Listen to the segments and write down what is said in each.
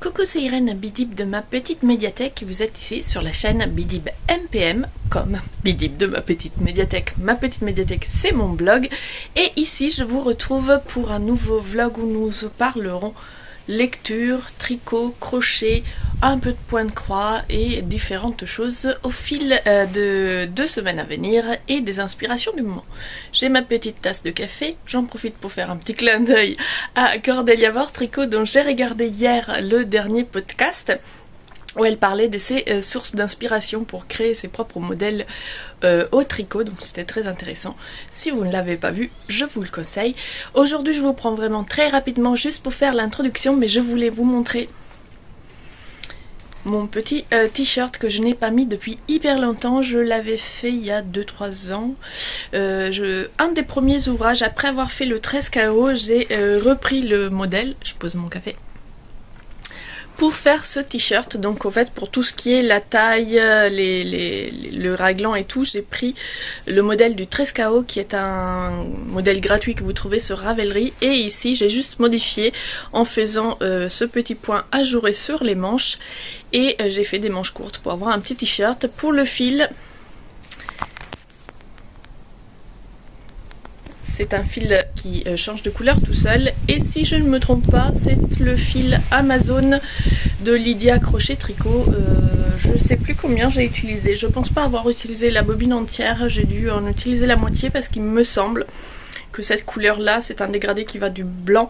Coucou, c'est Irène Bidib de ma petite médiathèque. Vous êtes ici sur la chaîne Bidib MPM, comme Bidib de ma petite médiathèque. Ma petite médiathèque, c'est mon blog. Et ici, je vous retrouve pour un nouveau vlog où nous parlerons lecture, tricot, crochet, un peu de point de croix et différentes choses au fil de 2 semaines à venir et des inspirations du moment. J'ai ma petite tasse de café, j'en profite pour faire un petit clin d'œil à Cordélia Vore Tricot dont j'ai regardé hier le dernier podcast où elle parlait de ses sources d'inspiration pour créer ses propres modèles au tricot, donc c'était très intéressant. Si vous ne l'avez pas vu, je vous le conseille. Aujourd'hui, je vous prends vraiment très rapidement juste pour faire l'introduction, mais je voulais vous montrer mon petit t-shirt que je n'ai pas mis depuis hyper longtemps. Je l'avais fait il y a 2-3 ans. Un des premiers ouvrages, après avoir fait le 13 KO, j'ai repris le modèle. Je pose mon café. Pour faire ce t-shirt, donc en fait pour tout ce qui est la taille, le raglan et tout, j'ai pris le modèle du 13 KO qui est un modèle gratuit que vous trouvez sur Ravelry, et ici j'ai juste modifié en faisant ce petit point ajouré sur les manches, et j'ai fait des manches courtes pour avoir un petit t-shirt. Pour le fil, c'est un fil qui change de couleur tout seul, et si je ne me trompe pas, c'est le fil Amazon de Lydia Crochet Tricot. Je sais plus combien j'ai utilisé, je pense pas avoir utilisé la bobine entière, j'ai dû en utiliser la moitié parce qu'il me semble que cette couleur là, c'est un dégradé qui va du blanc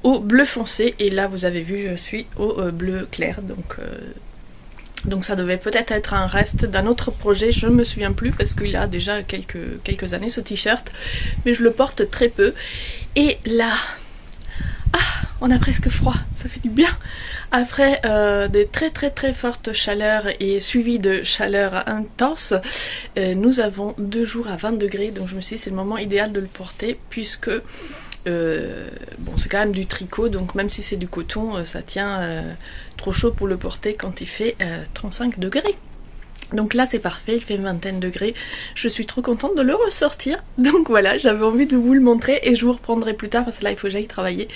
au bleu foncé, et là vous avez vu, je suis au bleu clair, donc ça devait peut-être être un reste d'un autre projet, je ne me souviens plus parce qu'il a déjà quelques années ce t-shirt, mais je le porte très peu. Et là, on a presque froid, ça fait du bien. Après de très fortes chaleurs et suivies de chaleurs intenses, nous avons 2 jours à 20 degrés, donc je me suis dit c'est le moment idéal de le porter puisque bon, c'est quand même du tricot, donc même si c'est du coton, ça tient trop chaud pour le porter quand il fait 35 degrés. Donc là c'est parfait, il fait une vingtaine de degrés, je suis trop contente de le ressortir. Donc voilà, j'avais envie de vous le montrer et je vous reprendrai plus tard parce que là il faut que j'aille travailler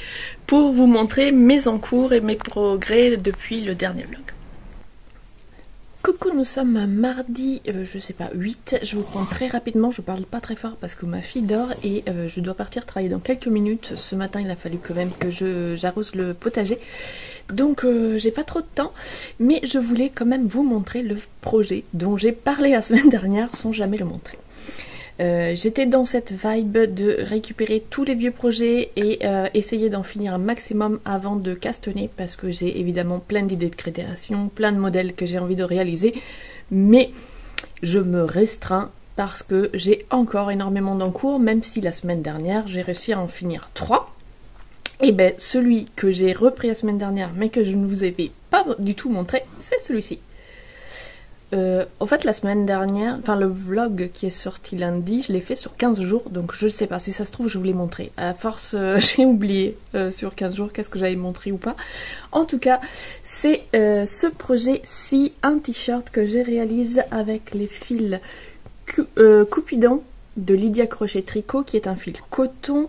pour vous montrer mes encours et mes progrès depuis le dernier vlog. Coucou, nous sommes mardi, je sais pas, 8, je vous prends très rapidement, je parle pas très fort parce que ma fille dort et je dois partir travailler dans quelques minutes. Ce matin il a fallu quand même que j'arrose le potager, donc j'ai pas trop de temps, mais je voulais quand même vous montrer le projet dont j'ai parlé la semaine dernière sans jamais le montrer. J'étais dans cette vibe de récupérer tous les vieux projets et essayer d'en finir un maximum avant de castanner, parce que j'ai évidemment plein d'idées de création, plein de modèles que j'ai envie de réaliser, mais je me restreins parce que j'ai encore énormément d'encours, même si la semaine dernière j'ai réussi à en finir 3. Et ben celui que j'ai repris la semaine dernière mais que je ne vous avais pas du tout montré, c'est celui-ci. En fait la semaine dernière, enfin le vlog qui est sorti lundi, je l'ai fait sur 15 jours, donc je ne sais pas, si ça se trouve je vous l'ai montré. À force j'ai oublié sur 15 jours qu'est-ce que j'avais montré ou pas. En tout cas c'est ce projet-ci, un t-shirt que je réalise avec les fils Cupidon de Lydia Crochet Tricot, qui est un fil coton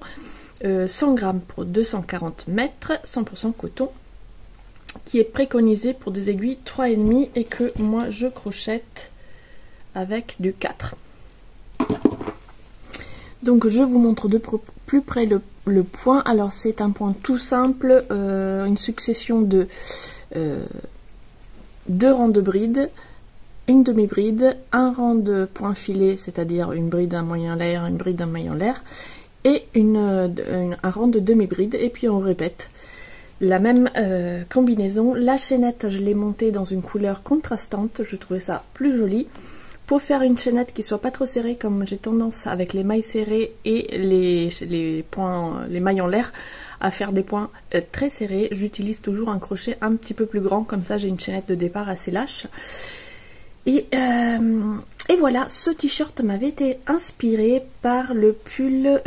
100 grammes pour 240 mètres, 100% coton, qui est préconisé pour des aiguilles 3,5 et que moi je crochette avec du 4. Donc je vous montre de plus près le point. Alors c'est un point tout simple, une succession de 2 rangs de brides, une demi-bride, un rang de points filés, c'est-à-dire une bride, un moyen l'air, une bride, un moyen l'air, et un rang de demi-bride, et puis on répète la même combinaison. La chaînette, je l'ai montée dans une couleur contrastante, je trouvais ça plus joli. Pour faire une chaînette qui soit pas trop serrée, comme j'ai tendance avec les mailles serrées et les mailles en l'air à faire des points très serrés, j'utilise toujours un crochet un petit peu plus grand, comme ça j'ai une chaînette de départ assez lâche. Et voilà, ce t-shirt m'avait été inspiré par le pull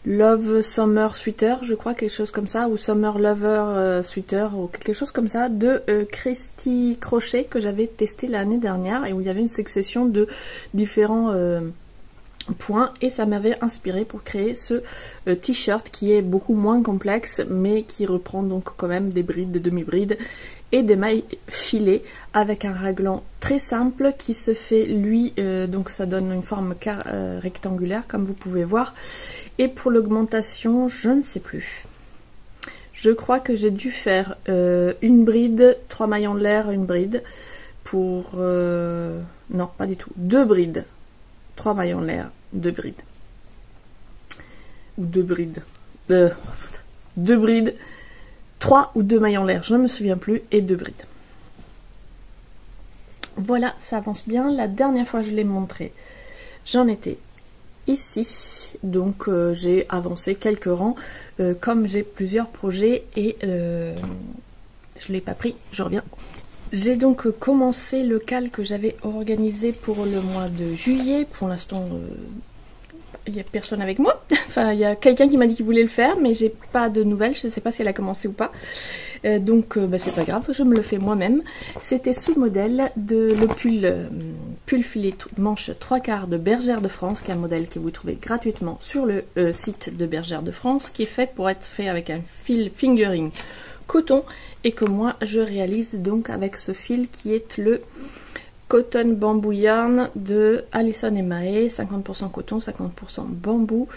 Love Summer Sweater, je crois, quelque chose comme ça, ou Summer Lover Sweater, ou quelque chose comme ça, de Christy Crochet, que j'avais testé l'année dernière, et où il y avait une succession de différents point, et ça m'avait inspiré pour créer ce t-shirt qui est beaucoup moins complexe mais qui reprend donc quand même des brides, des demi-brides et des mailles filées avec un raglan très simple qui se fait lui, donc ça donne une forme rectangulaire comme vous pouvez voir. Et pour l'augmentation, je ne sais plus. Je crois que j'ai dû faire une bride, 3 mailles en l'air, une bride pour... non, pas du tout. 2 brides, 3 mailles en l'air, 2 brides. Ou 2 brides. 2 brides, 3 ou 2 mailles en l'air, je ne me souviens plus, et 2 brides. Voilà, ça avance bien. La dernière fois je l'ai montré, j'en étais ici. Donc j'ai avancé quelques rangs. Comme j'ai plusieurs projets et je ne l'ai pas pris, je reviens. J'ai donc commencé le cal que j'avais organisé pour le mois de juillet. Pour l'instant, il n'y a personne avec moi. Enfin, il y a quelqu'un qui m'a dit qu'il voulait le faire, mais j'ai pas de nouvelles. Je ne sais pas si elle a commencé ou pas. Donc c'est pas grave, je me le fais moi-même. C'était sous le modèle de le pull filet manche 3/4 de Bergère de France, qui est un modèle que vous trouvez gratuitement sur le site de Bergère de France, qui est fait pour être fait avec un fil fingering coton et que moi je réalise donc avec ce fil qui est le Cotton Bamboo Yarn de Alison et Mahé, 50% coton, 50% bambou.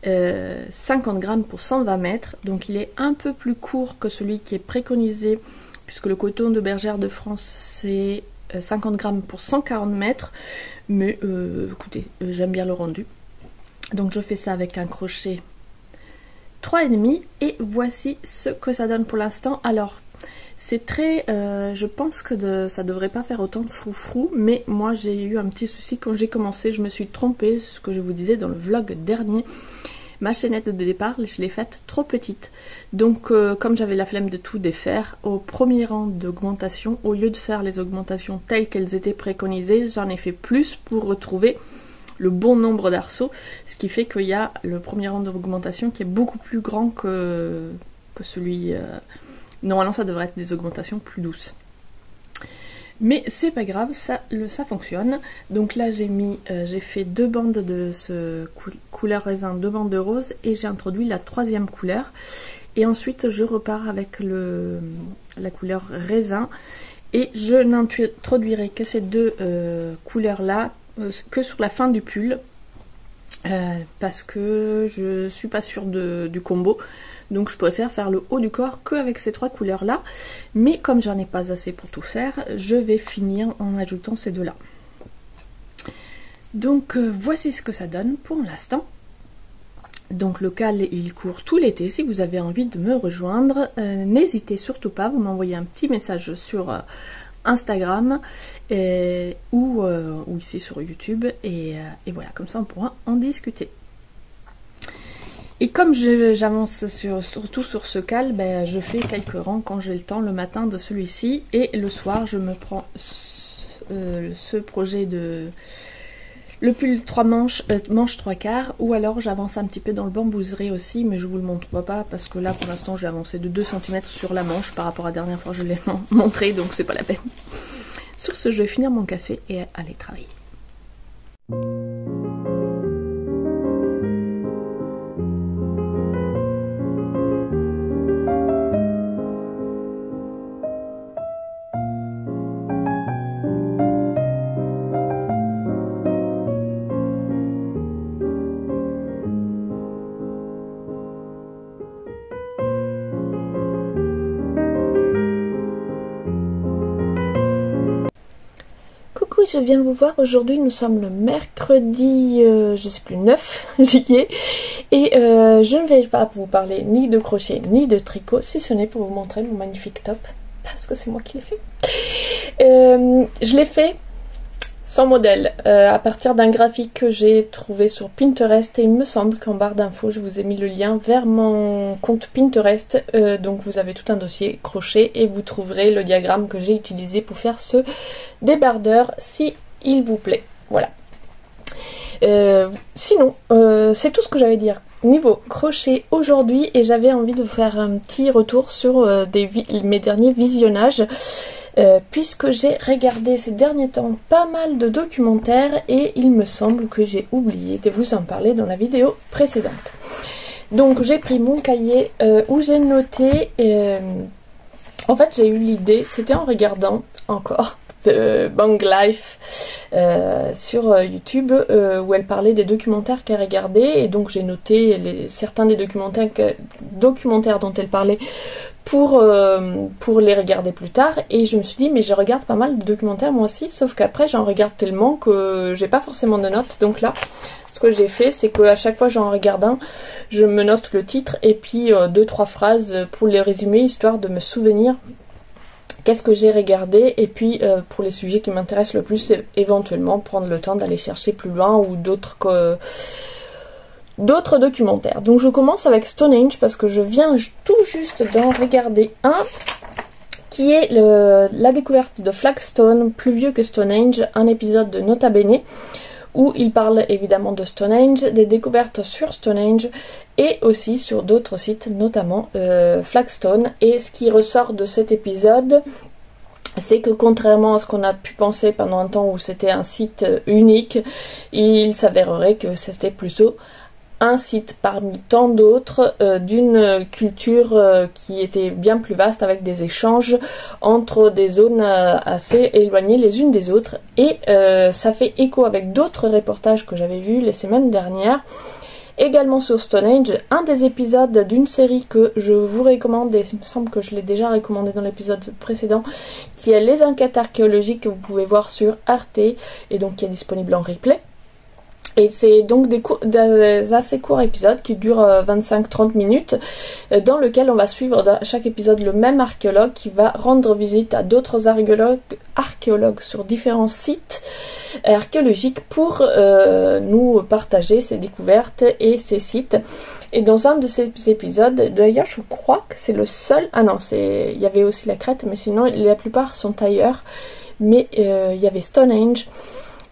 50 grammes pour 120 mètres, donc il est un peu plus court que celui qui est préconisé, puisque le coton de Bergère de France c'est 50 grammes pour 140 mètres, mais écoutez, j'aime bien le rendu. Donc je fais ça avec un crochet 3,5 et voici ce que ça donne pour l'instant. Alors c'est très, je pense que ça devrait pas faire autant de froufrou, mais moi j'ai eu un petit souci quand j'ai commencé, je me suis trompée, ce que je vous disais dans le vlog dernier. Ma chaînette de départ, je l'ai faite trop petite. Donc comme j'avais la flemme de tout défaire, au premier rang d'augmentation, au lieu de faire les augmentations telles qu'elles étaient préconisées, j'en ai fait plus pour retrouver le bon nombre d'arceaux. Ce qui fait qu'il y a le premier rang d'augmentation qui est beaucoup plus grand que celui... Normalement ça devrait être des augmentations plus douces. Mais c'est pas grave, ça fonctionne. Donc là j'ai fait 2 bandes de ce couleur raisin, 2 bandes de rose, et j'ai introduit la 3e couleur. Et ensuite je repars avec la couleur raisin. Et je n'introduirai que ces 2 couleurs là que sur la fin du pull. Parce que je suis pas sûre du combo. Donc je préfère faire le haut du corps qu'avec ces 3 couleurs là. Mais comme j'en ai pas assez pour tout faire, je vais finir en ajoutant ces 2 là. Donc voici ce que ça donne pour l'instant. Donc le cal il court tout l'été. Si vous avez envie de me rejoindre, n'hésitez surtout pas, vous m'envoyez un petit message sur Instagram ou ici sur YouTube et voilà, comme ça on pourra en discuter. Et comme j'avance surtout sur ce cal, ben, je fais quelques rangs quand j'ai le temps le matin de celui-ci. Et le soir, je me prends ce projet de... le pull 3 manches, manche 3/4. Ou alors j'avance un petit peu dans le bambouserie aussi, mais je vous le montre pas parce que là pour l'instant j'ai avancé de 2 cm sur la manche par rapport à la dernière fois je l'ai montré, donc c'est pas la peine. Sur ce, je vais finir mon café et aller travailler. Je viens vous voir, aujourd'hui nous sommes le mercredi, je sais plus, 9 juillet et je ne vais pas vous parler ni de crochet ni de tricot, si ce n'est pour vous montrer mon magnifique top, parce que c'est moi qui l'ai fait. Je l'ai fait sans modèle, à partir d'un graphique que j'ai trouvé sur Pinterest, et il me semble qu'en barre d'infos je vous ai mis le lien vers mon compte Pinterest, donc vous avez tout un dossier crochet et vous trouverez le diagramme que j'ai utilisé pour faire ce débardeur si il vous plaît. Voilà. Sinon, c'est tout ce que j'avais à dire niveau crochet aujourd'hui, et j'avais envie de vous faire un petit retour sur mes derniers visionnages. puisque j'ai regardé ces derniers temps pas mal de documentaires et il me semble que j'ai oublié de vous en parler dans la vidéo précédente. Donc j'ai pris mon cahier où j'ai noté, en fait j'ai eu l'idée, c'était en regardant encore de Bang Life sur YouTube où elle parlait des documentaires qu'elle regardait, et donc j'ai noté certains des documentaires dont elle parlait pour les regarder plus tard, et je me suis dit mais je regarde pas mal de documentaires moi aussi, sauf qu'après j'en regarde tellement que j'ai pas forcément de notes. Donc là ce que j'ai fait, c'est qu'à chaque fois j'en regarde un, je me note le titre et puis 2-3 phrases pour les résumer, histoire de me souvenir qu'est-ce que j'ai regardé, et puis pour les sujets qui m'intéressent le plus, éventuellement prendre le temps d'aller chercher plus loin ou d'autres documentaires. Donc je commence avec Stonehenge parce que je viens tout juste d'en regarder un qui est la découverte de Flagstone, plus vieux que Stonehenge, un épisode de Nota Bene où il parle évidemment de Stonehenge, des découvertes sur Stonehenge et aussi sur d'autres sites, notamment Flagstone. Et ce qui ressort de cet épisode, c'est que contrairement à ce qu'on a pu penser pendant un temps où c'était un site unique, il s'avérerait que c'était plutôt un site parmi tant d'autres d'une culture qui était bien plus vaste, avec des échanges entre des zones assez éloignées les unes des autres. Et ça fait écho avec d'autres reportages que j'avais vus les semaines dernières, également sur Stonehenge, un des épisodes d'une série que je vous recommande, et il me semble que je l'ai déjà recommandé dans l'épisode précédent, qui est Les Enquêtes archéologiques, que vous pouvez voir sur Arte, et donc qui est disponible en replay. Et c'est donc des assez courts épisodes qui durent 25-30 minutes, dans lequel on va suivre dans chaque épisode le même archéologue qui va rendre visite à d'autres archéologues sur différents sites archéologiques pour nous partager ses découvertes et ses sites. Et dans un de ces épisodes, d'ailleurs je crois que c'est le seul, ah non, il y avait aussi la Crète, mais sinon la plupart sont ailleurs, mais il y avait Stonehenge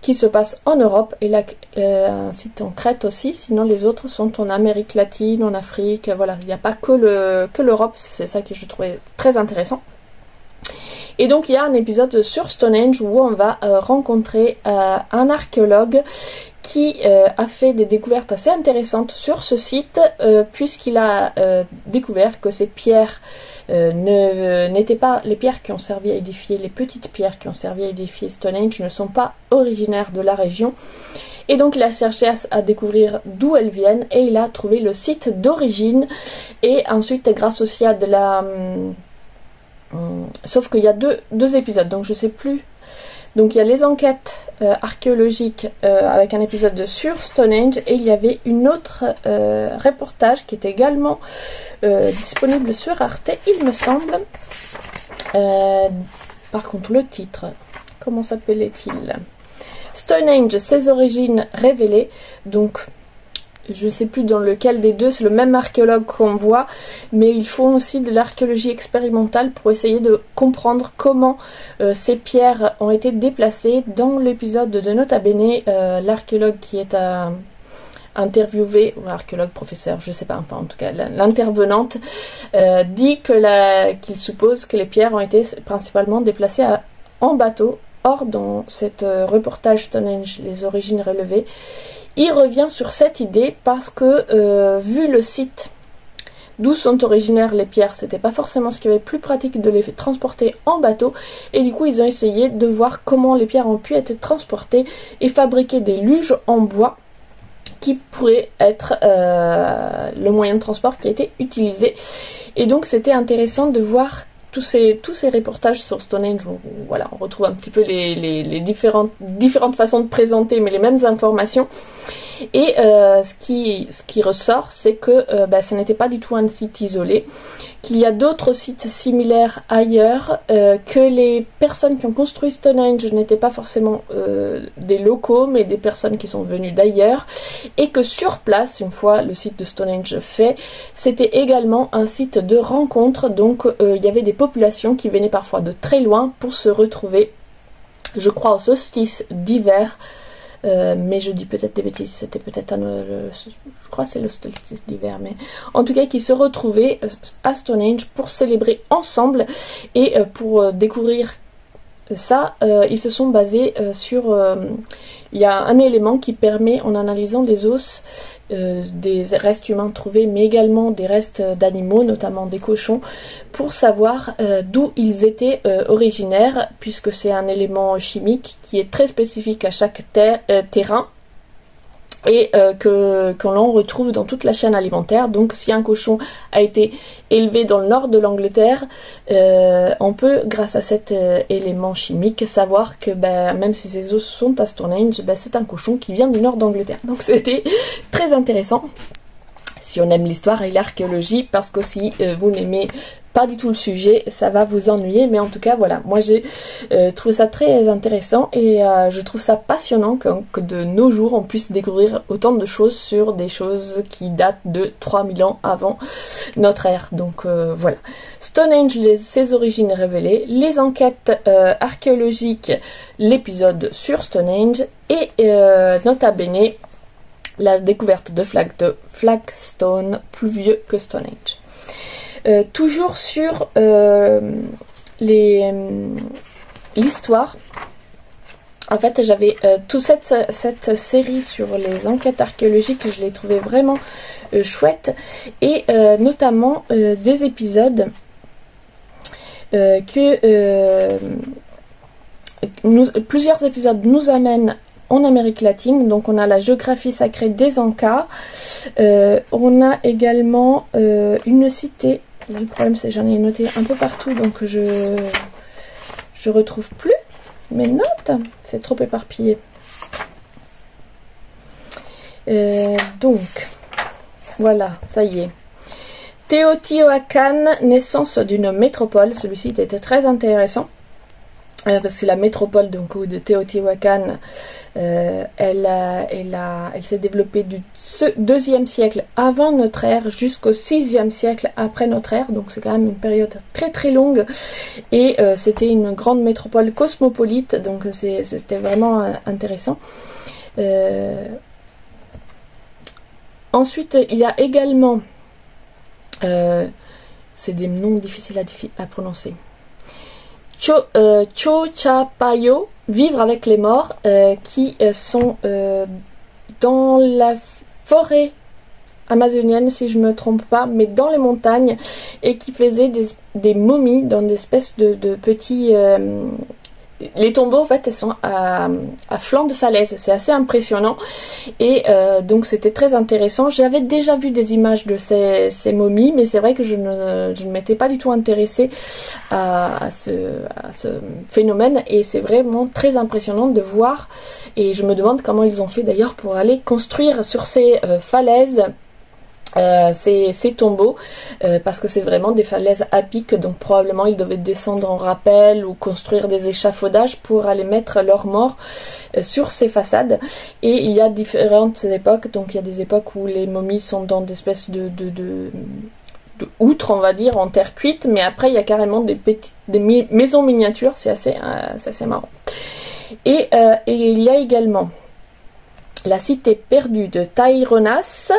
qui se passe en Europe, et là un site en Crète aussi, sinon les autres sont en Amérique latine, en Afrique, voilà, il n'y a pas que l'Europe, c'est ça que je trouvais très intéressant. Et donc il y a un épisode sur Stonehenge où on va rencontrer un archéologue qui a fait des découvertes assez intéressantes sur ce site, puisqu'il a découvert que ces pierres n'étaient pas les pierres qui ont servi à édifier, les petites pierres qui ont servi à édifier Stonehenge ne sont pas originaires de la région. Et donc il a cherché à découvrir d'où elles viennent, et il a trouvé le site d'origine. Et ensuite, grâce aussi à de la... sauf qu'il y a deux épisodes, donc je sais plus. Donc il y a les enquêtes archéologiques avec un épisode sur Stonehenge, et il y avait une autre reportage qui est également disponible sur Arte, il me semble. Par contre le titre, comment s'appelait-il? Stonehenge, ses origines révélées. Donc je sais plus dans lequel des deux, c'est le même archéologue qu'on voit, mais ils font aussi de l'archéologie expérimentale pour essayer de comprendre comment ces pierres ont été déplacées. Dans l'épisode de Nota Bene, l'archéologue qui est interviewé, ou archéologue, professeur, je sais pas, en tout cas l'intervenante, dit qu'il suppose que les pierres ont été principalement déplacées en bateau. Or, dans cet reportage Stonehenge, les origines relevées, il revient sur cette idée parce que vu le site d'où sont originaires les pierres, c'était pas forcément ce qui avait plus pratique de les transporter en bateau, et du coup ils ont essayé de voir comment les pierres ont pu être transportées et fabriquer des luges en bois qui pourraient être le moyen de transport qui a été utilisé. Et donc c'était intéressant de voir tous ces reportages sur Stonehenge où voilà, on retrouve un petit peu les différentes façons de présenter, mais les mêmes informations. Et ce qui ressort, c'est que ce n'était pas du tout un site isolé, qu'il y a d'autres sites similaires ailleurs, que les personnes qui ont construit Stonehenge n'étaient pas forcément des locaux, mais des personnes qui sont venues d'ailleurs, et que sur place, une fois le site de Stonehenge fait, c'était également un site de rencontre. Donc il y avait des populations qui venaient parfois de très loin pour se retrouver, je crois, au solstice d'hiver. Mais je dis peut-être des bêtises, c'était peut-être je crois que c'est le solstice d'hiver, mais en tout cas qui se retrouvaient à Stonehenge pour célébrer ensemble et pour découvrir ça, ils se sont basés sur... il y a un élément qui permet, en analysant les os des restes humains trouvés, mais également des restes d'animaux, notamment des cochons, pour savoir d'où ils étaient originaires, puisque c'est un élément chimique qui est très spécifique à chaque terrain, et qu'on l'on retrouve dans toute la chaîne alimentaire. Donc si un cochon a été élevé dans le nord de l'Angleterre, on peut, grâce à cet élément chimique, savoir que même si ses os sont à Stonehenge, c'est un cochon qui vient du nord d'Angleterre. Donc c'était très intéressant si on aime l'histoire et l'archéologie, parce que si vous n'aimez pas du tout le sujet, ça va vous ennuyer, mais en tout cas voilà, moi j'ai trouvé ça très intéressant, et je trouve ça passionnant que de nos jours on puisse découvrir autant de choses sur des choses qui datent de 3000 ans avant notre ère. Donc voilà, Stonehenge, ses origines révélées, les enquêtes archéologiques, l'épisode sur Stonehenge, et nota bene, la découverte de flagstone plus vieux que Stonehenge. Toujours sur l'histoire, en fait j'avais toute cette série sur les enquêtes archéologiques, je l'ai trouvé vraiment chouette, et notamment des épisodes plusieurs épisodes nous amènent en Amérique latine. Donc on a la géographie sacrée des Ancas, on a également une cité. Le problème c'est que j'en ai noté un peu partout, donc je retrouve plus mes notes, c'est trop éparpillé. Donc voilà, ça y est. Teotihuacan, naissance d'une métropole. Celui-ci était très intéressant. Parce que la métropole donc, de Teotihuacan, elle s'est développée du 2e siècle avant notre ère jusqu'au 6e siècle après notre ère, donc c'est quand même une période très très longue, et c'était une grande métropole cosmopolite, donc c'était vraiment intéressant. Ensuite, il y a également, c'est des noms difficiles à prononcer, Chochapayo, vivre avec les morts, qui sont dans la forêt amazonienne, si je ne me trompe pas, mais dans les montagnes, et qui faisaient des momies dans des espèces de petits... les tombeaux, en fait, elles sont à flanc de falaise. C'est assez impressionnant. Et donc, c'était très intéressant. J'avais déjà vu des images de ces momies, mais c'est vrai que je ne m'étais pas du tout intéressée à ce phénomène. Et c'est vraiment très impressionnant de voir. Et je me demande comment ils ont fait d'ailleurs pour aller construire sur ces falaises ces tombeaux, parce que c'est vraiment des falaises à pic, donc probablement ils devaient descendre en rappel ou construire des échafaudages pour aller mettre leurs morts sur ces façades. Et il y a différentes époques, donc il y a des époques où les momies sont dans des espèces de outres, on va dire, en terre cuite, mais après il y a carrément des maisons miniatures, c'est assez marrant. Et il y a également la cité perdue de Taironas,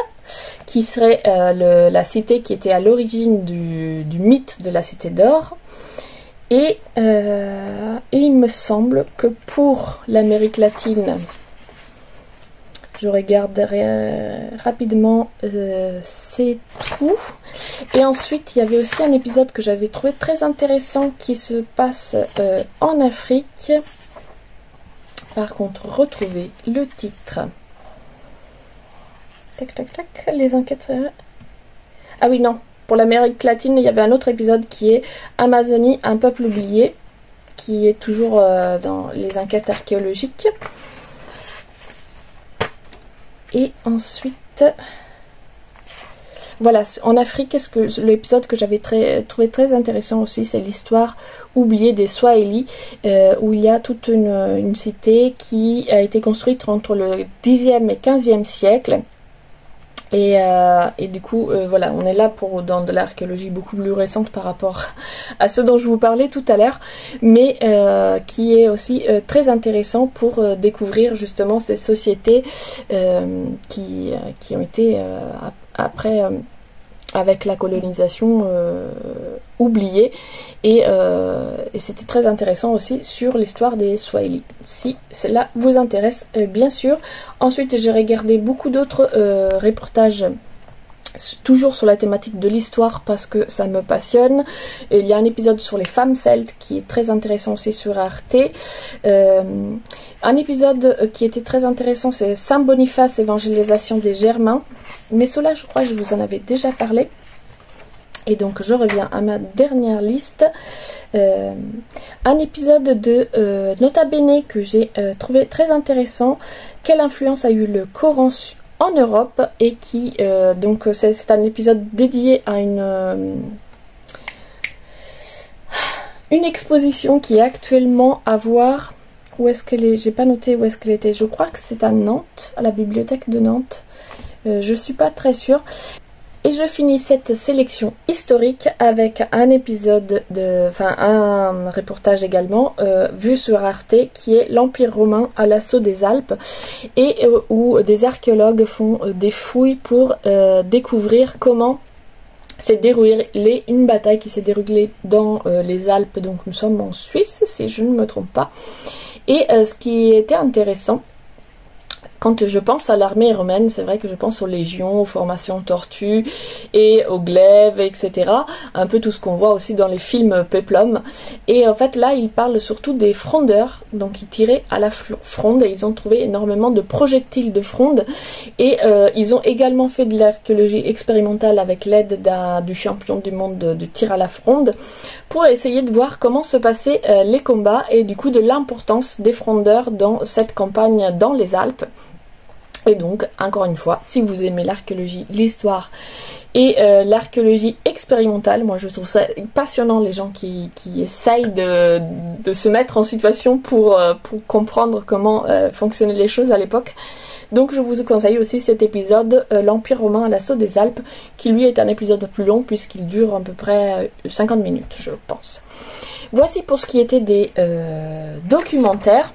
qui serait la cité qui était à l'origine du mythe de la cité d'or. Et il me semble que pour l'Amérique latine, je regarderai rapidement, c'est tout. Et ensuite, il y avait aussi un épisode que j'avais trouvé très intéressant qui se passe en Afrique. Par contre, retrouver le titre. Tac, tac, tac, les enquêtes... Ah oui, non. Pour l'Amérique latine, il y avait un autre épisode qui est Amazonie, un peuple oublié, qui est toujours dans les enquêtes archéologiques. Et ensuite... Voilà, en Afrique, l'épisode que j'avais trouvé très intéressant aussi, c'est l'histoire oubliée des Swahili, où il y a toute une cité qui a été construite entre le 10e et 15e siècle. Et du coup, voilà, on est là dans de l'archéologie beaucoup plus récente par rapport à ce dont je vous parlais tout à l'heure, mais qui est aussi très intéressant pour découvrir justement ces sociétés qui ont été après avec la colonisation oubliée. Et c'était très intéressant aussi sur l'histoire des Swahili, si cela vous intéresse, bien sûr. Ensuite, j'ai regardé beaucoup d'autres reportages toujours sur la thématique de l'histoire parce que ça me passionne. Il y a un épisode sur les femmes celtes qui est très intéressant aussi sur Arte. Un épisode qui était très intéressant, c'est Saint Boniface, évangélisation des Germains. Mais cela, je crois que je vous en avais déjà parlé. Et donc je reviens à ma dernière liste. Un épisode de Nota Bene que j'ai trouvé très intéressant. Quelle influence a eu le Coran en Europe, et qui donc c'est un épisode dédié à une exposition qui est actuellement à voir. Où est-ce qu'elle est? J'ai pas noté où est-ce qu'elle était. Je crois que c'est à Nantes, à la bibliothèque de Nantes. Je suis pas très sûre. Et je finis cette sélection historique avec un épisode un reportage également vu sur Arte, qui est l'Empire romain à l'assaut des Alpes, et où des archéologues font des fouilles pour découvrir comment s'est déroulée une bataille qui s'est déroulée dans les Alpes. Donc nous sommes en Suisse, si je ne me trompe pas. Et ce qui était intéressant, quand je pense à l'armée romaine, c'est vrai que je pense aux légions, aux formations tortues et aux glaives, etc. Un peu tout ce qu'on voit aussi dans les films Peplum. Et en fait là, ils parlent surtout des frondeurs, donc ils tiraient à la fronde, et ils ont trouvé énormément de projectiles de fronde. Et ils ont également fait de l'archéologie expérimentale avec l'aide du champion du monde de tir à la fronde, pour essayer de voir comment se passaient les combats, et du coup de l'importance des frondeurs dans cette campagne dans les Alpes. Et donc, encore une fois, si vous aimez l'archéologie, l'histoire et l'archéologie expérimentale, moi je trouve ça passionnant, les gens qui essayent de se mettre en situation pour comprendre comment fonctionnaient les choses à l'époque. Donc je vous conseille aussi cet épisode, l'Empire romain à l'assaut des Alpes, qui lui est un épisode plus long puisqu'il dure à peu près 50 minutes, je pense. Voici pour ce qui était des documentaires.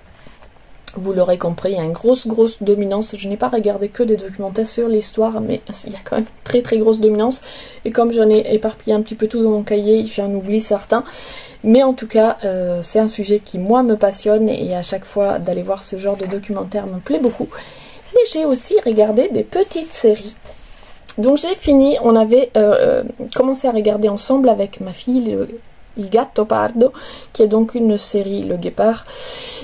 Vous l'aurez compris, il y a une grosse dominance. Je n'ai pas regardé que des documentaires sur l'histoire, mais il y a quand même une très grosse dominance. Et comme j'en ai éparpillé un petit peu tout dans mon cahier, j'en oublie certains. Mais en tout cas, c'est un sujet qui, moi, me passionne. Et à chaque fois, d'aller voir ce genre de documentaire me plaît beaucoup. Mais j'ai aussi regardé des petites séries. Donc j'ai fini, on avait commencé à regarder ensemble avec ma fille Il Gattopardo, qui est donc une série, Le Guépard,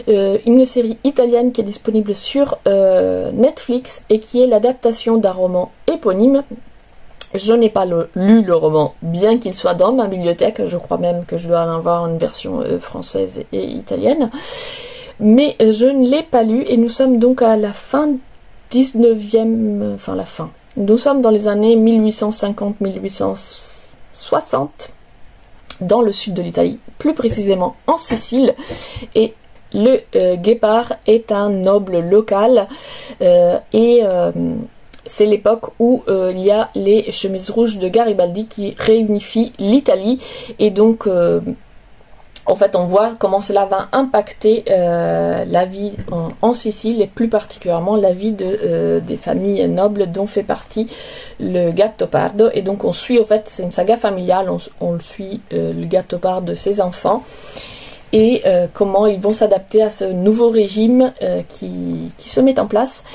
une série italienne qui est disponible sur Netflix et qui est l'adaptation d'un roman éponyme. Je n'ai pas lu le roman, bien qu'il soit dans ma bibliothèque. Je crois même que je dois en avoir une version française et italienne. Mais je ne l'ai pas lu, et nous sommes donc à la fin 19e, enfin la fin. Nous sommes dans les années 1850-1860. Dans le sud de l'Italie, plus précisément en Sicile, et le guépard est un noble local, c'est l'époque où il y a les chemises rouges de Garibaldi qui réunifient l'Italie, et donc en fait on voit comment cela va impacter la vie en Sicile, et plus particulièrement la vie des familles nobles dont fait partie le Gattopardo. Et donc on suit, en fait c'est une saga familiale, on le suit le Gattopardo de ses enfants, et comment ils vont s'adapter à ce nouveau régime qui se met en place.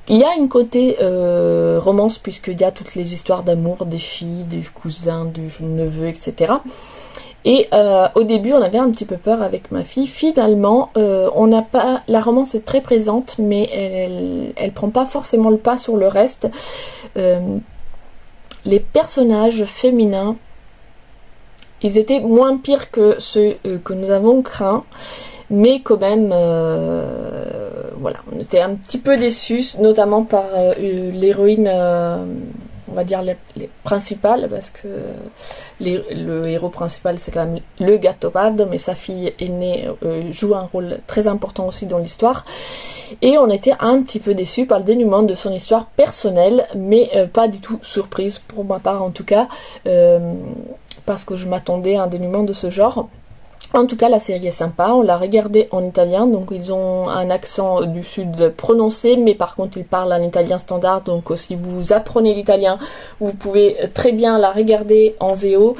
Il y a une côté romance, puisqu'il y a toutes les histoires d'amour des filles, des cousins, du neveu, etc. Et au début on avait un petit peu peur avec ma fille. Finalement on n'a pas, la romance est très présente, mais elle prend pas forcément le pas sur le reste. Les personnages féminins, ils étaient moins pires que ceux que nous avons craints, mais quand même voilà, on était un petit peu déçus, notamment par l'héroïne, on va dire les principales, parce que le héros principal c'est quand même le Gattopardo, mais sa fille aînée joue un rôle très important aussi dans l'histoire, et on était un petit peu déçus par le dénouement de son histoire personnelle, mais pas du tout surprise pour ma part en tout cas, parce que je m'attendais à un dénouement de ce genre. En tout cas, la série est sympa, on l'a regardée en italien, donc ils ont un accent du sud prononcé, mais par contre ils parlent en italien standard, donc si vous apprenez l'italien, vous pouvez très bien la regarder en VO,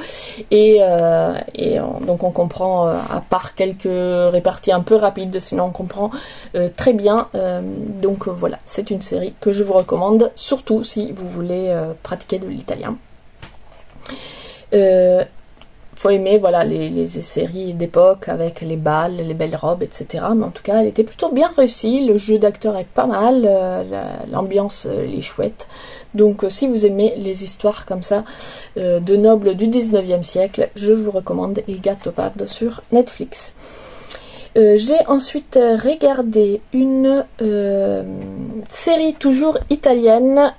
donc on comprend, à part quelques réparties un peu rapides, sinon on comprend très bien, donc voilà, c'est une série que je vous recommande, surtout si vous voulez pratiquer de l'italien. Faut aimer voilà les séries d'époque avec les balles, les belles robes, etc. Mais en tout cas, elle était plutôt bien réussie. Le jeu d'acteur est pas mal, l'ambiance est chouette. Donc, si vous aimez les histoires comme ça de nobles du 19e siècle, je vous recommande Il Gattopardo sur Netflix. J'ai ensuite regardé une série toujours italienne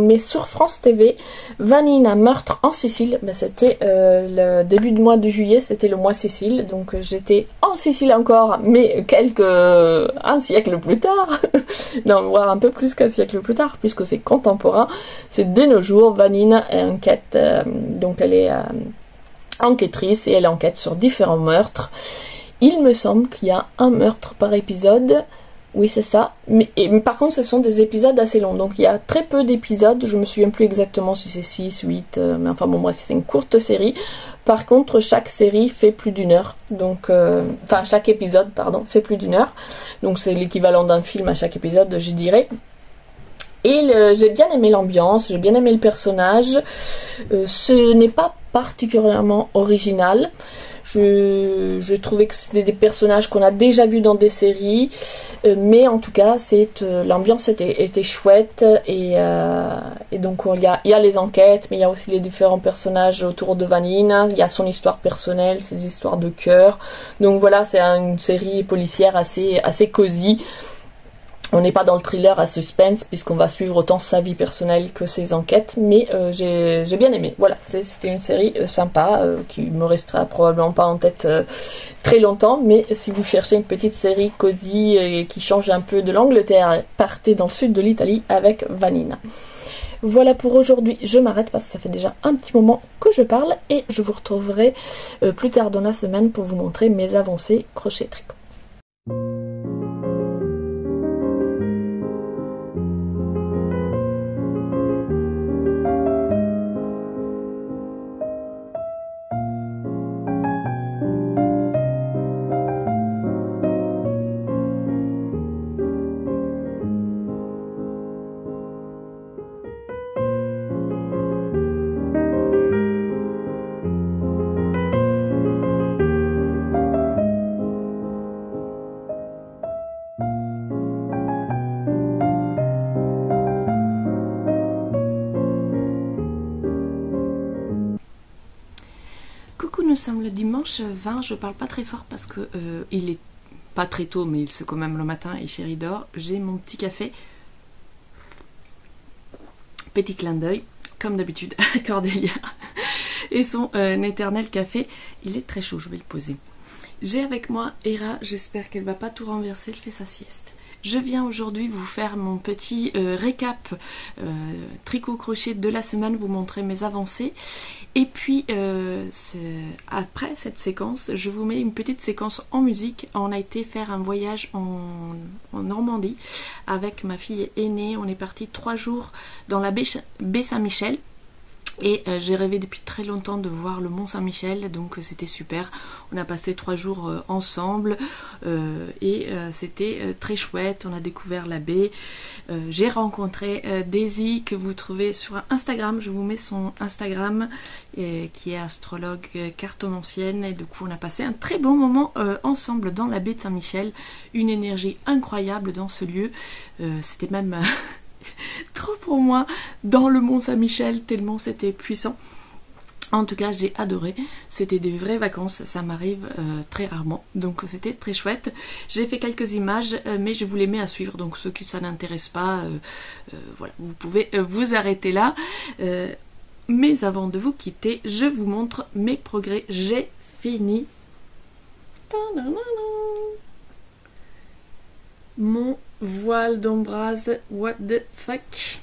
mais sur France TV, Vanina, meurtre en Sicile. Ben, c'était le début du mois de juillet, c'était le mois Sicile, donc j'étais en Sicile encore, mais un siècle plus tard, non, voire un peu plus qu'un siècle plus tard, puisque c'est contemporain, c'est dès nos jours. Vanina est enquête, donc elle est enquêtrice et elle enquête sur différents meurtres. Il me semble qu'il y a un meurtre par épisode. Oui, c'est ça. Mais par contre, ce sont des épisodes assez longs. Donc, il y a très peu d'épisodes. Je me souviens plus exactement si c'est 6, 8. Mais enfin, bon, bref, c'est une courte série. Par contre, chaque série fait plus d'une heure. Donc, chaque épisode, pardon, fait plus d'une heure. Donc, c'est l'équivalent d'un film à chaque épisode, je dirais. Et j'ai bien aimé l'ambiance, j'ai bien aimé le personnage. Ce n'est pas particulièrement original. Je trouvais que c'était des personnages qu'on a déjà vus dans des séries, mais en tout cas, l'ambiance était chouette et donc il y a les enquêtes, mais il y a aussi les différents personnages autour de Vanina. Il y a son histoire personnelle, ses histoires de cœur. Donc voilà, c'est une série policière assez cosy. On n'est pas dans le thriller à suspense puisqu'on va suivre autant sa vie personnelle que ses enquêtes, mais j'ai bien aimé. Voilà, c'était une série sympa qui me restera probablement pas en tête très longtemps, mais si vous cherchez une petite série cosy et qui change un peu de l'Angleterre, partez dans le sud de l'Italie avec Vanina. Voilà pour aujourd'hui, je m'arrête parce que ça fait déjà un petit moment que je parle et je vous retrouverai plus tard dans la semaine pour vous montrer mes avancées crochet-tricot. Nous sommes le dimanche 20, je parle pas très fort parce que il est pas très tôt, mais c'est quand même le matin et chérie dort. J'ai mon petit café, petit clin d'œil, comme d'habitude à Cordélia, et son éternel café. Il est très chaud, je vais le poser. J'ai avec moi Hera, j'espère qu'elle va pas tout renverser, elle fait sa sieste. Je viens aujourd'hui vous faire mon petit récap tricot-crochet de la semaine, vous montrer mes avancées. Et puis, après cette séquence, je vous mets une petite séquence en musique. On a été faire un voyage en Normandie avec ma fille aînée. On est parti 3 jours dans la baie Saint-Michel. Et j'ai rêvé depuis très longtemps de voir le Mont Saint-Michel, donc c'était super. On a passé 3 jours ensemble et c'était très chouette. On a découvert la baie. J'ai rencontré Daisy que vous trouvez sur Instagram. Je vous mets son Instagram qui est astrologue cartomancienne. Et du coup on a passé un très bon moment ensemble dans la baie de Saint-Michel. Une énergie incroyable dans ce lieu. C'était même... trop pour moi dans le Mont Saint-Michel tellement c'était puissant. En tout cas j'ai adoré, c'était des vraies vacances, ça m'arrive très rarement, donc c'était très chouette. J'ai fait quelques images mais je vous les mets à suivre, donc ceux qui ça n'intéresse pas, voilà, vous pouvez vous arrêter là. Mais avant de vous quitter, je vous montre mes progrès. J'ai fini mon voile d'ombrage, what the fuck.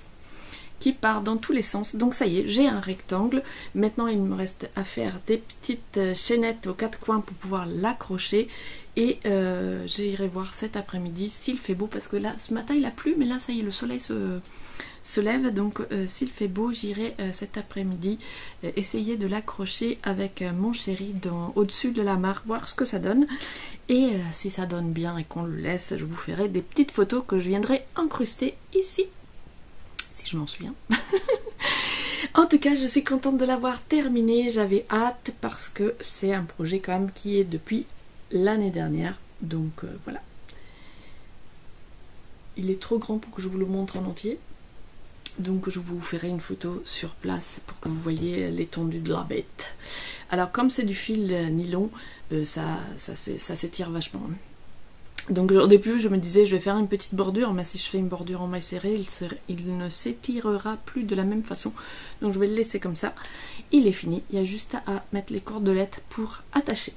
qui part dans tous les sens. Donc ça y est, j'ai un rectangle. Maintenant il me reste à faire des petites chaînettes aux quatre coins pour pouvoir l'accrocher. Et j'irai voir cet après-midi s'il fait beau, parce que là ce matin il a plu, mais là ça y est, le soleil se lève. Donc s'il fait beau, j'irai cet après-midi essayer de l'accrocher avec mon chéri au-dessus de la mare, voir ce que ça donne. Et si ça donne bien et qu'on le laisse, je vous ferai des petites photos que je viendrai incruster ici, si je m'en souviens. En tout cas, je suis contente de l'avoir terminé. J'avais hâte parce que c'est un projet quand même qui est depuis l'année dernière. Donc voilà. Il est trop grand pour que je vous le montre en entier. Donc je vous ferai une photo sur place pour que vous voyez l'étendue de la bête. Alors comme c'est du fil nylon, ça s'étire vachement. Donc au début je me disais je vais faire une petite bordure, mais si je fais une bordure en maille serrée, il ne s'étirera plus de la même façon. Donc je vais le laisser comme ça. Il est fini, il y a juste à mettre les cordelettes pour attacher.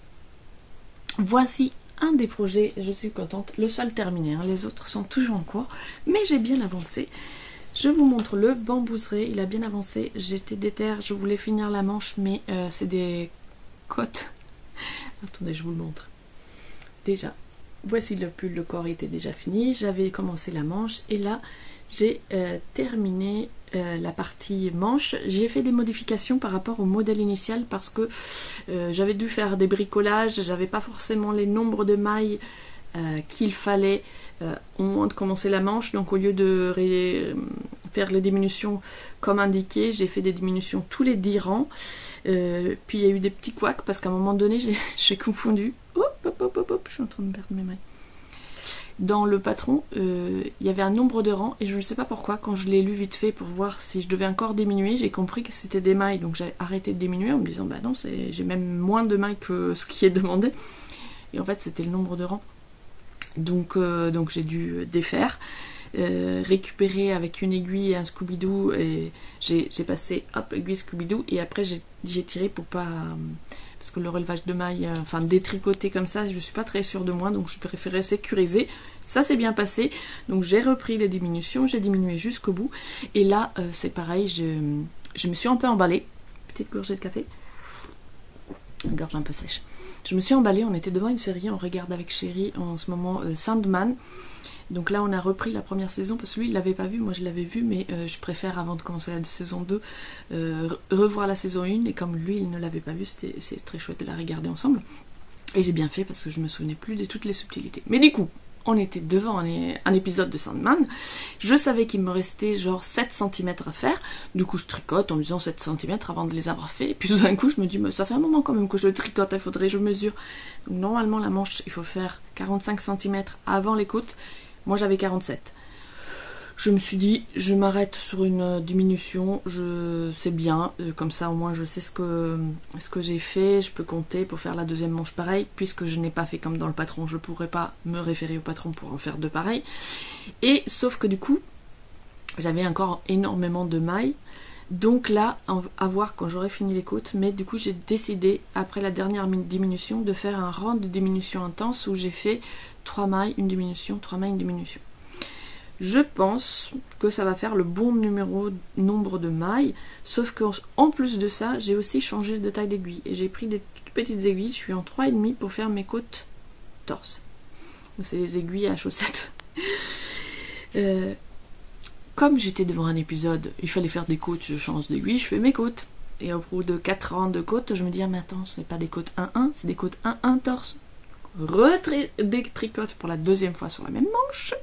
Voici un des projets, je suis contente, le seul terminé, hein. Les autres sont toujours en cours, mais j'ai bien avancé. Je vous montre le bambouseret, il a bien avancé, j'étais déter, je voulais finir la manche, mais c'est des côtes. Attendez, je vous le montre. Déjà, voici le pull, le corps était déjà fini, j'avais commencé la manche, et là, j'ai terminé la partie manche. J'ai fait des modifications par rapport au modèle initial, parce que j'avais dû faire des bricolages, j'avais pas forcément les nombres de mailles qu'il fallait au moment de commencer la manche. Donc au lieu de faire les diminutions comme indiqué, j'ai fait des diminutions tous les 10 rangs. Puis il y a eu des petits couacs parce qu'à un moment donné j'ai confondu. Hop, je suis en train de perdre mes mailles. Dans le patron, il y avait un nombre de rangs et je ne sais pas pourquoi, quand je l'ai lu vite fait pour voir si je devais encore diminuer, j'ai compris que c'était des mailles, donc j'ai arrêté de diminuer en me disant bah non, j'ai même moins de mailles que ce qui est demandé. Et en fait c'était le nombre de rangs. Donc j'ai dû défaire, récupérer avec une aiguille et un Scooby-Doo, et j'ai passé hop, aiguille Scooby-Doo, et après j'ai tiré pour pas... parce que le relevage de mailles, enfin détricoter comme ça, je suis pas très sûre de moi, donc je préférais sécuriser. Ça s'est bien passé, donc j'ai repris les diminutions, j'ai diminué jusqu'au bout, et là c'est pareil, je me suis un peu emballée, petite gorgée de café, gorge un peu sèche. Je me suis emballée, on était devant une série, on regarde avec chéri en ce moment Sandman. Donc là on a repris la première saison, parce que lui il l'avait pas vu, moi je l'avais vu, mais je préfère avant de commencer la saison 2 revoir la saison 1, et comme lui il ne l'avait pas vu, c'est très chouette de la regarder ensemble. Et j'ai bien fait parce que je me souvenais plus de toutes les subtilités. Mais du coup, on était devant un épisode de Sandman, je savais qu'il me restait genre 7 cm à faire, du coup je tricote en me disant 7 cm avant de les avoir fait, et puis tout d'un coup je me dis mais ça fait un moment quand même que je tricote, il faudrait que je mesure. Donc normalement la manche il faut faire 45 cm avant les côtes, moi j'avais 47. Je me suis dit, je m'arrête sur une diminution, c'est bien, comme ça au moins je sais ce que j'ai fait, je peux compter pour faire la deuxième manche pareil, puisque je n'ai pas fait comme dans le patron, je ne pourrais pas me référer au patron pour en faire deux pareils. Et sauf que du coup, j'avais encore énormément de mailles, donc là, à voir quand j'aurai fini les côtes, mais du coup j'ai décidé, après la dernière diminution, de faire un rang de diminution intense où j'ai fait 3 mailles, une diminution, 3 mailles, une diminution. Je pense que ça va faire le bon nombre de mailles, sauf qu'en plus de ça, j'ai aussi changé de taille d'aiguille. Et j'ai pris des toutes petites aiguilles, je suis en 3,5 pour faire mes côtes torse. C'est les aiguilles à chaussettes. Comme j'étais devant un épisode, il fallait faire des côtes, je change d'aiguille, je fais mes côtes. Et au bout de 4 rangs de côtes, je me dis, ah mais attends, c'est pas des côtes 1-1, c'est des côtes 1-1 torse. Détricote pour la deuxième fois sur la même manche.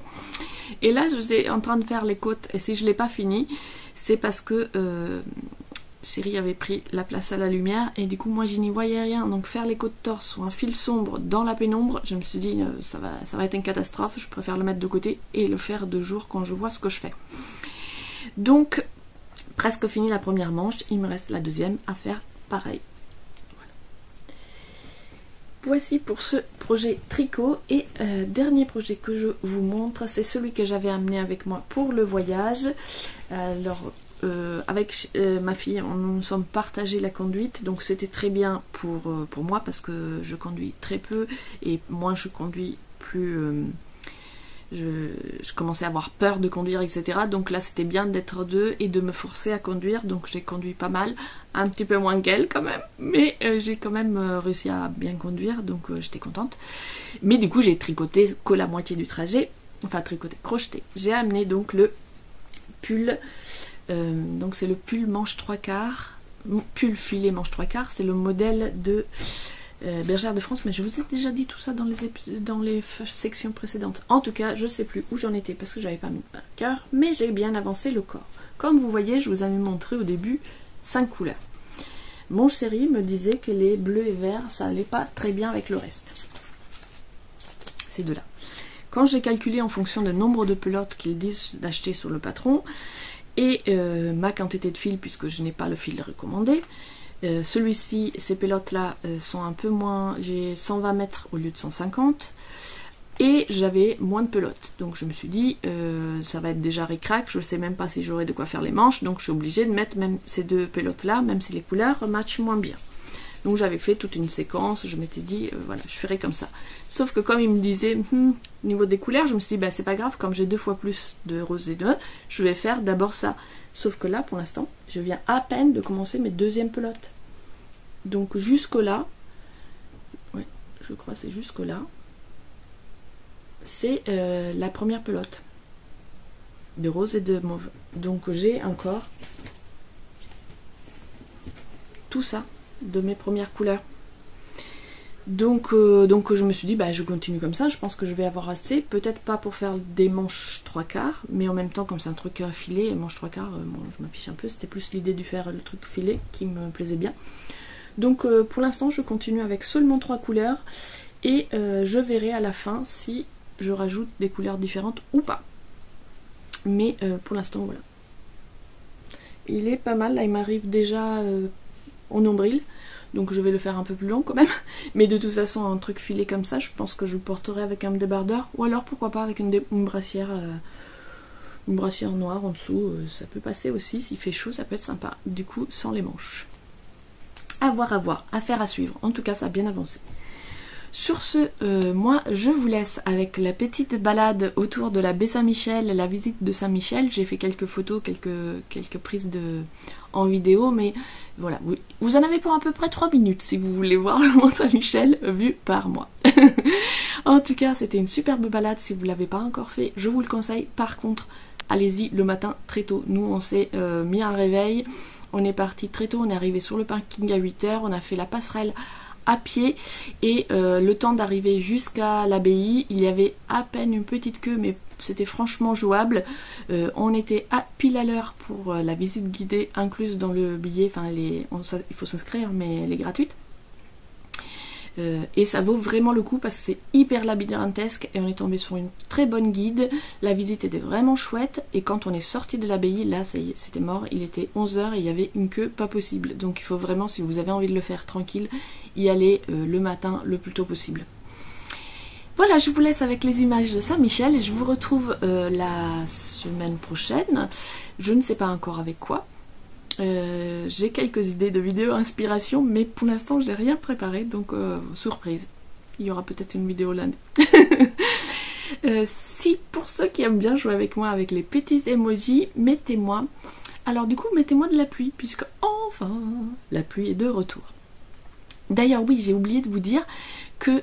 Et là je suis en train de faire les côtes, et si je l'ai pas fini, c'est parce que chéri avait pris la place à la lumière, et du coup moi je n'y voyais rien, donc faire les côtes torse ou un fil sombre dans la pénombre, je me suis dit ça va être une catastrophe, je préfère le mettre de côté et le faire de jour quand je vois ce que je fais. Donc presque fini la première manche, il me reste la deuxième à faire pareil. Voici pour ce projet tricot, et dernier projet que je vous montre, c'est celui que j'avais amené avec moi pour le voyage. Alors avec ma fille, nous sommes partagé la conduite, donc c'était très bien pour moi parce que je conduis très peu, et moins je conduis plus je commençais à avoir peur de conduire, etc. Donc là c'était bien d'être deux et de me forcer à conduire, donc j'ai conduit pas mal, un petit peu moins qu'elle quand même, mais j'ai quand même réussi à bien conduire, donc j'étais contente. Mais du coup j'ai tricoté que la moitié du trajet, enfin tricoté, crocheté. J'ai amené donc le pull, donc c'est le pull manche 3/4, pull filet manche 3/4, c'est le modèle de Bergère de France, mais je vous ai déjà dit tout ça dans les sections précédentes. En tout cas, je sais plus où j'en étais parce que j'avais pas mis de marqueur, mais j'ai bien avancé le corps. Comme vous voyez, je vous avais montré au début 5 couleurs. Mon chéri me disait que les bleus et verts, ça allait pas très bien avec le reste. Ces deux-là. Quand j'ai calculé en fonction du nombre de pelotes qu'ils disent d'acheter sur le patron et ma quantité de fil, puisque je n'ai pas le fil recommandé, celui-ci, ces pelotes là sont un peu moins, j'ai 120 mètres au lieu de 150 et j'avais moins de pelotes, donc je me suis dit ça va être déjà ric-rac, je ne sais même pas si j'aurai de quoi faire les manches, donc je suis obligée de mettre même ces deux pelotes là, même si les couleurs matchent moins bien. Donc j'avais fait toute une séquence, je m'étais dit voilà, je ferai comme ça. Sauf que comme il me disait au niveau des couleurs, je me suis dit bah c'est pas grave, comme j'ai 2 fois plus de rose et de je vais faire d'abord ça. Sauf que là pour l'instant, je viens à peine de commencer mes deuxièmes pelotes. Donc jusque là, ouais, je crois c'est jusque là, c'est la première pelote de rose et de mauve. Donc j'ai encore tout ça de mes premières couleurs. Donc je me suis dit bah je continue comme ça, je pense que je vais avoir assez, peut-être pas pour faire des manches 3/4, mais en même temps comme c'est un truc filet, manche 3/4, bon, je m'affiche un peu, c'était plus l'idée de faire le truc filet qui me plaisait bien. Donc pour l'instant je continue avec seulement 3 couleurs et je verrai à la fin si je rajoute des couleurs différentes ou pas. Mais pour l'instant voilà. Il est pas mal, là il m'arrive déjà au nombril, donc je vais le faire un peu plus long quand même. Mais de toute façon un truc filé comme ça, je pense que je le porterai avec un débardeur ou alors pourquoi pas avec une brassière noire en dessous, ça peut passer aussi, s'il fait chaud ça peut être sympa, du coup sans les manches. À voir, affaire à suivre. En tout cas, ça a bien avancé. Sur ce, moi, je vous laisse avec la petite balade autour de la baie Saint-Michel, la visite de Saint-Michel. J'ai fait quelques photos, quelques prises en vidéo, mais voilà. Vous en avez pour à peu près 3 minutes si vous voulez voir le Mont Saint-Michel vu par moi. En tout cas, c'était une superbe balade. Si vous ne l'avez pas encore fait, je vous le conseille. Par contre, allez-y le matin très tôt. Nous, on s'est mis un réveil. On est parti très tôt, on est arrivé sur le parking à 8 h, on a fait la passerelle à pied et le temps d'arriver jusqu'à l'abbaye, il y avait à peine une petite queue mais c'était franchement jouable. On était pile à l'heure pour la visite guidée incluse dans le billet, enfin il faut s'inscrire mais elle est gratuite. Et ça vaut vraiment le coup parce que c'est hyper labyrinthesque et on est tombé sur une très bonne guide, la visite était vraiment chouette et quand on est sorti de l'abbaye, là ça y est, c'était mort, il était 11 h et il y avait une queue pas possible, donc il faut vraiment, si vous avez envie de le faire tranquille, y aller le matin le plus tôt possible. Voilà, je vous laisse avec les images de Saint-Michel et je vous retrouve la semaine prochaine, je ne sais pas encore avec quoi. J'ai quelques idées de vidéos inspiration, mais pour l'instant j'ai rien préparé, donc surprise. Il y aura peut-être une vidéo lundi. Si pour ceux qui aiment bien jouer avec moi avec les petits emojis, mettez-moi. Alors du coup mettez-moi de la pluie, puisque enfin la pluie est de retour. D'ailleurs oui, j'ai oublié de vous dire que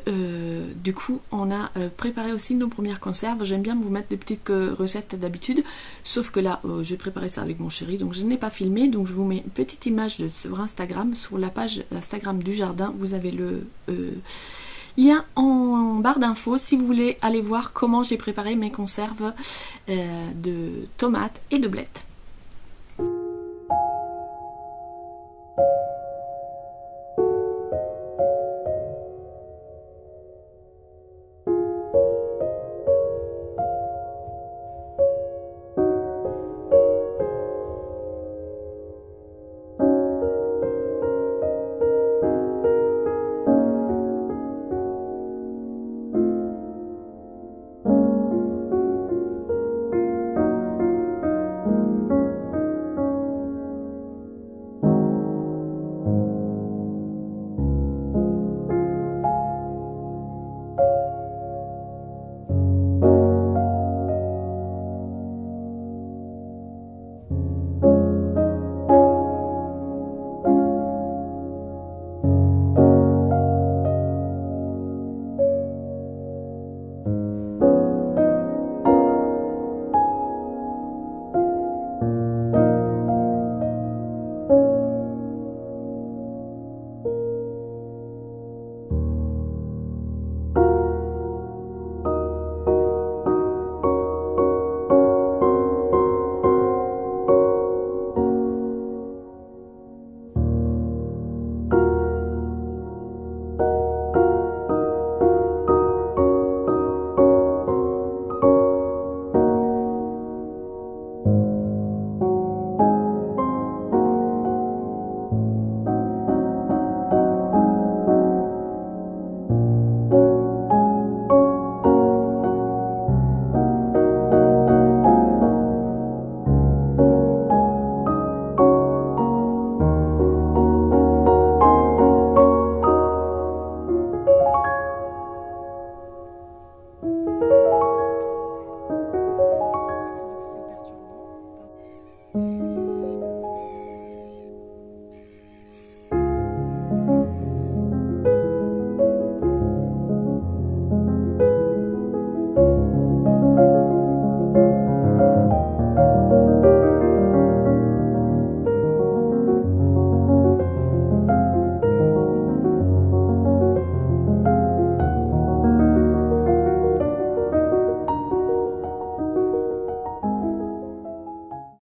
du coup on a préparé aussi nos premières conserves. J'aime bien vous mettre des petites recettes d'habitude, sauf que là j'ai préparé ça avec mon chéri, donc je n'ai pas filmé, donc je vous mets une petite image sur Instagram, sur la page Instagram du jardin, vous avez le lien en barre d'infos si vous voulez aller voir comment j'ai préparé mes conserves de tomates et de blettes. Ciao.